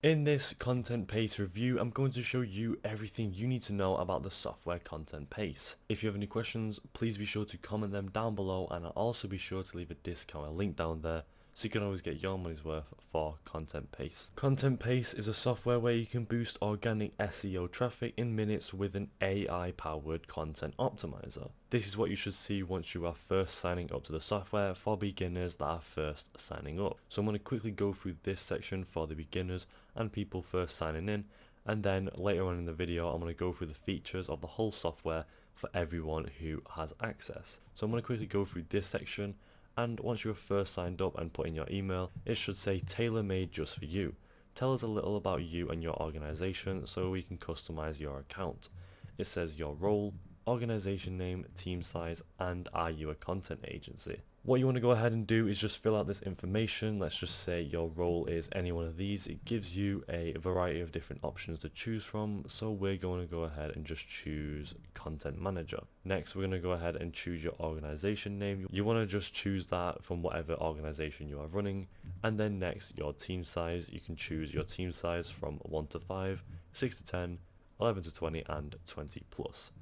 In this Contentpace review, I'm going to show you everything you need to know about the software Contentpace. If you have any questions, please be sure to comment them down below, and I'll also be sure to leave a discount link down there so you can always get your money's worth for Contentpace. Contentpace is a software where you can boost organic SEO traffic in minutes with an AI-powered content optimizer. This is what you should see once you are first signing up to the software for beginners that are first signing up. So I'm going to quickly go through this section for the beginners and people first signing in, and then later on in the video I'm going to go through the features of the whole software for everyone who has access. So I'm going to quickly go through this section, and once you are first signed up and put in your email, it should say tailor-made just for you. Tell us a little about you and your organization so we can customize your account. It says your role, organization name, team size, and are you a content agency. What you want to go ahead and do is just fill out this information. Let's just say your role is any one of these. It gives you a variety of different options to choose from, so we're going to go ahead and just choose content manager. Next, we're going to go ahead and choose your organization name. You want to just choose that from whatever organization you are running. And then next, your team size. You can choose your team size from 1 to 5, 6 to 10, 11 to 20, and 20 plus.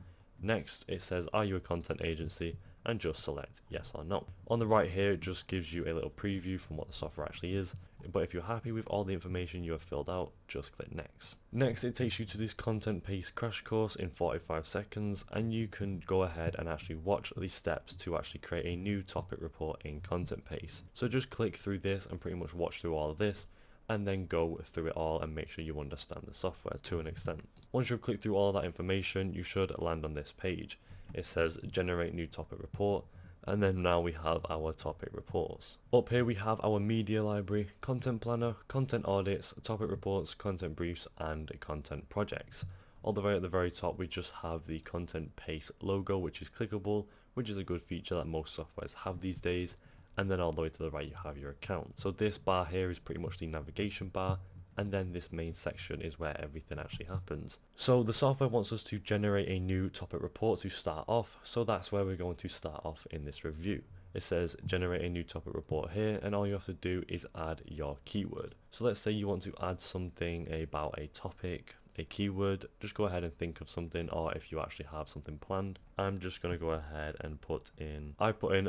Next, it says, are you a content agency? And just select yes or no. On the right here, it just gives you a little preview from what the software actually is, but if you're happy with all the information you have filled out, just click next. Next, it takes you to this Contentpace crash course in 45 seconds, and you can go ahead and actually watch the steps to actually create a new topic report in Contentpace. So just click through this and pretty much watch through all of this, and then go through it all and make sure you understand the software to an extent. Once you've clicked through all that information, you should land on this page. It says generate new topic report, and then now we have our topic reports. Up here we have our media library, content planner, content audits, topic reports, content briefs, and content projects. All the way at the very top we just have the Contentpace logo, which is clickable, which is a good feature that most softwares have these days. And then all the way to the right you have your account. So this bar here is pretty much the navigation bar, and then this main section is where everything actually happens. So the software wants us to generate a new topic report to start off, so that's where we're going to start off in this review. It says generate a new topic report here, and all you have to do is add your keyword. So let's say you want to add something about a topic, a keyword. Just go ahead and think of something, or if you actually have something planned. I'm just going to go ahead and put in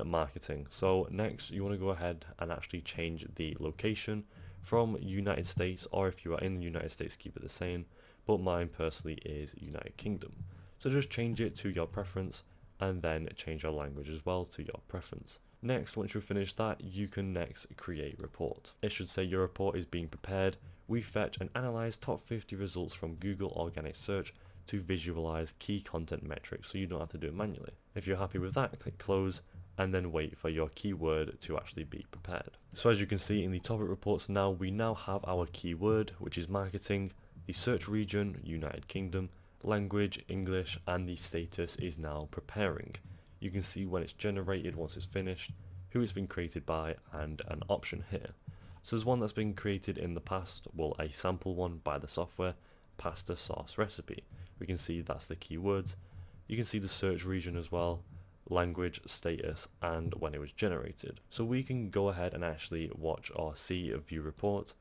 marketing. So next you want to go ahead and actually change the location from United States, or if you are in the United States keep it the same, but mine personally is United Kingdom. So just change it to your preference, and then change your language as well to your preference. Next, once you've finished that, you can next create report. It should say your report is being prepared. We fetch and analyze top 50 results from Google organic search to visualize key content metrics, so you don't have to do it manually. If you're happy with that, click close, and then wait for your keyword to actually be prepared. So as you can see in the topic reports now, we now have our keyword, which is marketing, the search region, United Kingdom, language, English, and the status is now preparing. You can see when it's generated once it's finished, who it's been created by, and an option here. So there's one that's been created in the past, well, a sample one by the software, pasta sauce recipe. We can see that's the keywords. You can see the search region as well, language, status, and when it was generated. So we can go ahead and actually watch or see a view report,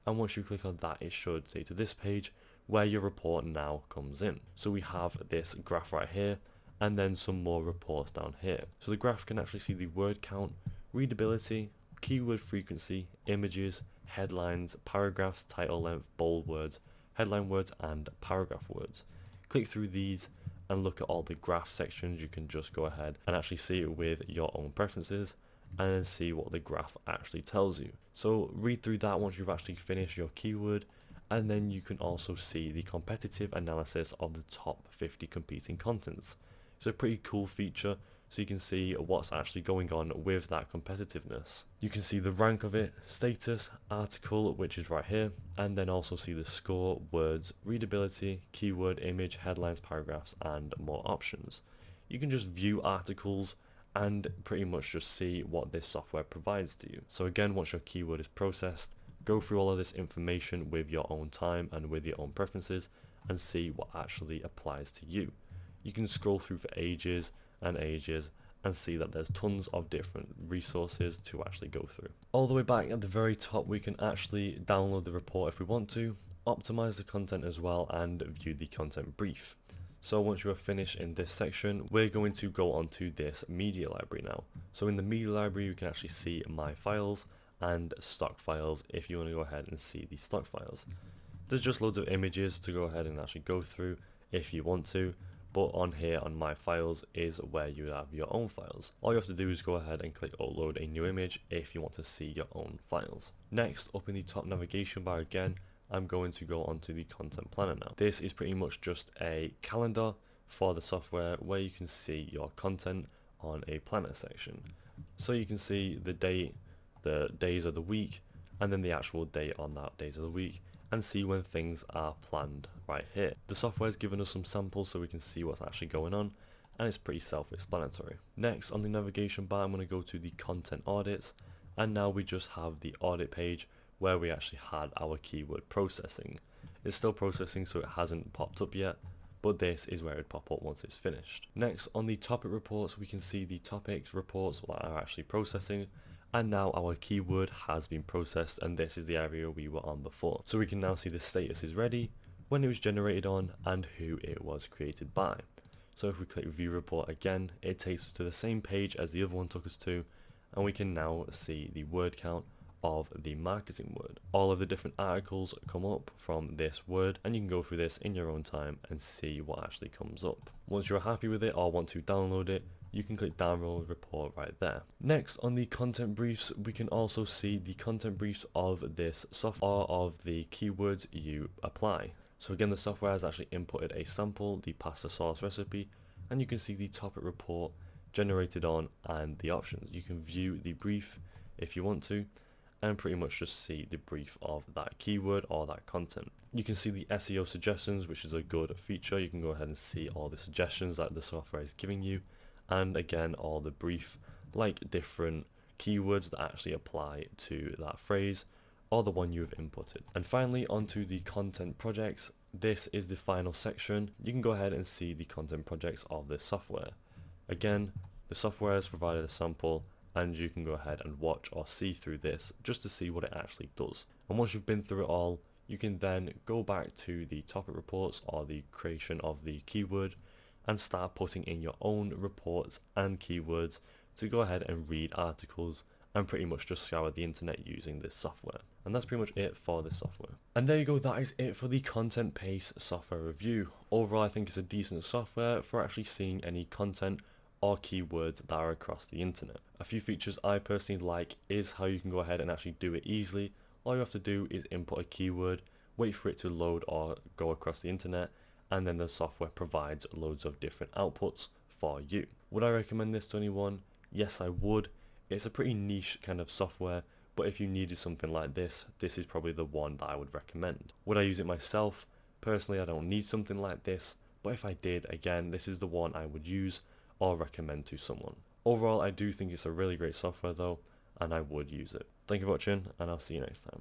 and once you click on that, it should take to this page where your report now comes in. So we have this graph right here, and then some more reports down here. So the graph can actually see the word count, readability, keyword frequency, images, headlines, paragraphs, title length, bold words, headline words, and paragraph words. Click through these and look at all the graph sections. You can just go ahead and actually see it with your own preferences, and then see what the graph actually tells you. So read through that once you've actually finished your keyword, and then you can also see the competitive analysis of the top 50 competing contents. It's a pretty cool feature, so you can see what's actually going on with that competitiveness. You can see the rank of it, status, article, which is right here, and then also see the score, words, readability, keyword, image, headlines, paragraphs, and more options. You can just view articles and pretty much just see what this software provides to you. So again, once your keyword is processed, go through all of this information with your own time and with your own preferences, and see what actually applies to you. You can scroll through for ages and ages and see that there's tons of different resources to actually go through. All the way back at the very top, we can actually download the report if we want to, optimize the content as well, and view the content brief. So once you are finished in this section, we're going to go onto this media library now. So in the media library, you can actually see my files and stock files if you want to go ahead and see the stock files. There's just loads of images to go ahead and actually go through if you want to, but on here on my files is where you have your own files. All you have to do is go ahead and click upload a new image if you want to see your own files. Next, up in the top navigation bar again, I'm going to go onto the content planner now. This is pretty much just a calendar for the software where you can see your content on a planner section. So you can see the date, the days of the week, and then the actual date on that days of the week, and see when things are planned right here. The software has given us some samples so we can see what's actually going on, and it's pretty self-explanatory. Next, on the navigation bar, I'm going to go to the content audits, and now we just have the audit page where we actually had our keyword processing. It's still processing, so it hasn't popped up yet, but this is where it pop up once it's finished. Next, on the topic reports, we can see the topics reports that are actually processing, and now our keyword has been processed, and this is the area we were on before. So we can now see the status is ready, when it was generated on, and who it was created by. So if we click view report again, it takes us to the same page as the other one took us to, and we can now see the word count of the marketing word. All of the different articles come up from this word, and you can go through this in your own time and see what actually comes up. Once you're happy with it or want to download it, you can click download report right there. Next, on the content briefs, we can also see the content briefs of this software, of the keywords you apply. So again, the software has actually inputted a sample, the pasta sauce recipe, and you can see the topic report generated on and the options. You can view the brief if you want to, and pretty much just see the brief of that keyword or that content. You can see the SEO suggestions, which is a good feature. You can go ahead and see all the suggestions that the software is giving you, and again all the brief, like different keywords that actually apply to that phrase or the one you have inputted. And finally, onto the content projects. This is the final section. You can go ahead and see the content projects of this software. Again, the software has provided a sample, and you can go ahead and watch or see through this just to see what it actually does. And once you've been through it all, you can then go back to the topic reports or the creation of the keyword and start putting in your own reports and keywords to go ahead and read articles and pretty much just scour the internet using this software. And that's pretty much it for this software. And there you go, that is it for the Contentpace software review. Overall, I think it's a decent software for actually seeing any content or keywords that are across the internet. A few features I personally like is how you can go ahead and actually do it easily. All you have to do is input a keyword, wait for it to load or go across the internet, and then the software provides loads of different outputs for you. Would I recommend this to anyone? Yes, I would. It's a pretty niche kind of software, but if you needed something like this, this is probably the one that I would recommend. Would I use it myself? Personally, I don't need something like this, but if I did, again, this is the one I would use or recommend to someone. Overall, I do think it's a really great software though, and I would use it. Thank you for watching, and I'll see you next time.